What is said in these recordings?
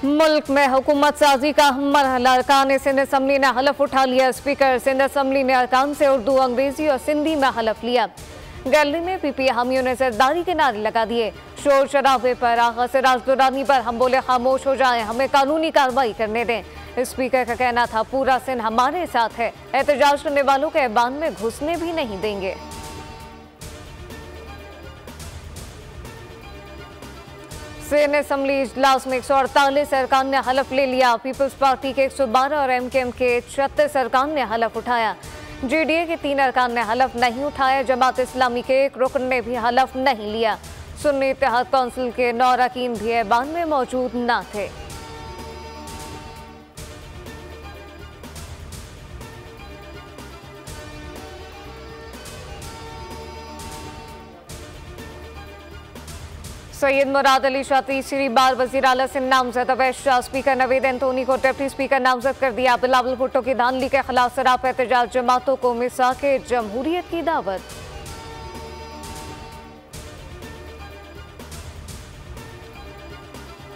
मुल्क में हुकूमत साजी का मरहला, अरकान सिंध असम्बली ने हलफ उठा लिया। स्पीकर सिंध असम्बली ने अरकान से उर्दू, अंग्रेजी और सिंधी में हलफ लिया। गैलरी में पीपी हामियों ने सरदारी के नारे लगा दिए। शोर शराबे पर आगा सिराज दुरानी पर हम बोले खामोश हो जाएं, हमें कानूनी कार्रवाई करने दें। स्पीकर का कहना था पूरा सिंध हमारे साथ है, एहतजाज करने वालों के ऐवान में घुसने भी नहीं देंगे। सिंध असम्बली इजलास में 148 अरकान ने हलफ ले लिया। पीपल्स पार्टी के 112 और एमकेएम के 36 अरकान ने हलफ उठाया। जेडीए के 3 अरकान ने हलफ नहीं उठाया। जमात इस्लामी के 1 रुकन ने भी हलफ नहीं लिया। सुन्नी इत्तेहाद कौंसिल के 9 अरकान भी ऐवान में मौजूद न थे। सैयद मुराद अली शाह तीसरी बार वजीर आला सिंध नामजद। अवैध शाह स्पीकर नवेद एंथोनी को डिप्टी स्पीकर नामजद कर दिया। बिलावल भुट्टो की धांधली के खिलाफ सराप एहतजाज, जमातों को मिसाके जमहूरियत की दावत।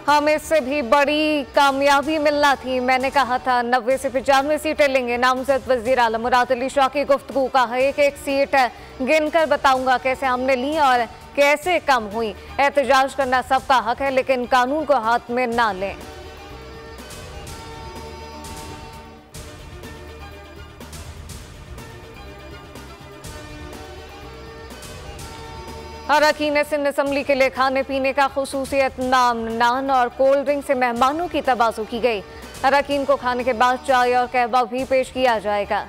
हमें इससे भी बड़ी कामयाबी मिलना थी। मैंने कहा था 90 से 95 सीटें लेंगे। नामजद वजीर आला मुराद अली शाह की गुफ्तगू का है, एक एक सीट गिनकर बताऊंगा कैसे हमने ली और कैसे कम हुई। एहतजाज करना सबका हक है, लेकिन कानून को हाथ में ना लें। अरकान सिंध असम्बली के लिए खाने पीने का खुसूसियत नान और कोल्ड ड्रिंक से मेहमानों की तबाज़ु की गई। अरकान को खाने के बाद चाय और कहवा भी पेश किया जाएगा।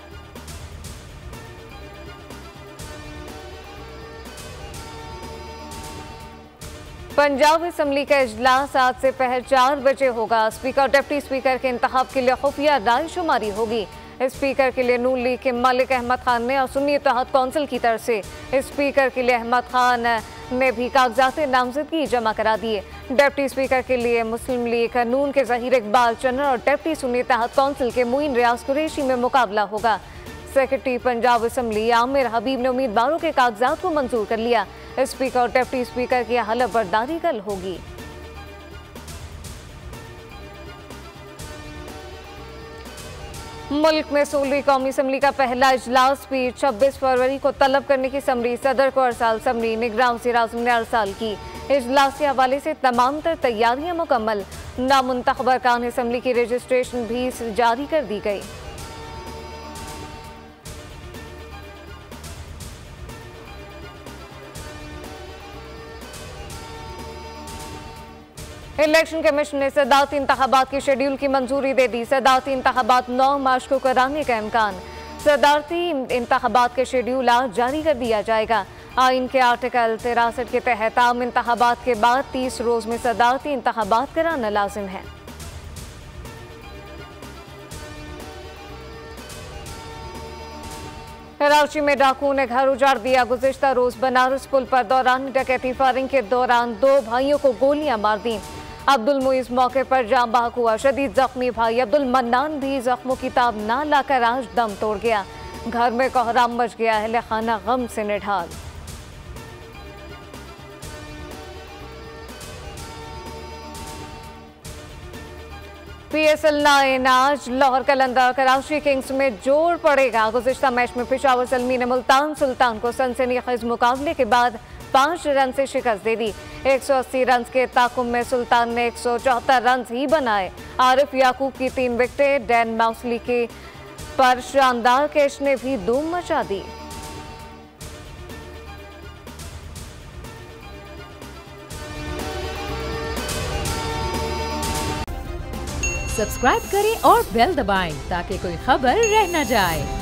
पंजाब असम्बली का इजलास आज से पहर 4 बजे होगा। स्पीकर और डिप्टी स्पीकर के इंतखाब के लिए खुफिया राय शुमारी होगी। स्पीकर के लिए नून लीग के मलिक अहमद खान ने और सुन्नी इत्तेहाद कौंसिल की तरफ से स्पीकर के लिए अहमद खान ने भी कागजात नामजदगी जमा करा दिए। डिप्टी स्पीकर के लिए मुस्लिम लीग नून के ज़हीर इकबाल चन्नर और डिप्टी सुन्नी इत्तेहाद कौंसिल के मुइन रियाज कुरैशी में मुकाबला होगा। सेक्रेटरी पंजाब असम्बली आमिर हबीब ने उम्मीदवारों के कागजात को मंजूर कर लिया। स्पीकर और डिप्टी स्पीकर की हलफ बर्दारी कल होगी। मुल्क में 16वीं कौमी असम्बली का पहला इजलास भी 26 फरवरी को तलब करने की समरी सदर को अरसाल। समरी निगरान वज़ीर आज़म ने अरसाल की। इजलास के हवाले से तमाम तर तैयारियां मुकम्मल। नामुंतखब अरकान असम्बली की रजिस्ट्रेशन भी जारी कर दी गई। इलेक्शन कमीशन ने सदारती इंतखाबात के शेड्यूल की मंजूरी दे दी। सदारती इंतखाबात 9 मार्च को कराने का इम्कान। सदारती इंतखाबात के शेड्यूल आज जारी कर दिया जाएगा। आइन के आर्टिकल 63 के तहत आम इंतखाबात के बाद 30 रोज में सदारती इंतखाबात कराना लाजिम है। कराची में डाकुओं ने घर उजाड़ दिया। गुज़िश्ता रोज बनारस पुल पर दौरान डकैती फायरिंग के दौरान 2 भाइयों को गोलियां मार दी। अब्दुल मुइज़ मौके पर जाम बहक हुआ। शदीद जख्मी भाई अब्दुल मन्नान भी जख्मों की ताब ना लाकर आज दम तोड़ गया। घर में कोहराम मच गया। अहले खाना गम से निढाल। PSL 9 आज लाहौर कलंदर कराची किंग्स में जोर पड़ेगा। गुज़िश्ता मैच में पेशावर ज़ल्मी ने मुल्तान सुल्तान को सनसनीखेज मुकाबले के बाद 5 रन से शिकस्त दे दी। 180 रन के ताकुम में सुल्तान ने 174 रन ही बनाए। आरिफ याकूब की 3 विकेटें, डैन माउसली के पर शानदार कैच ने भी धूम मचा दी। सब्सक्राइब करें और बेल दबाएं ताकि कोई खबर रह न जाए।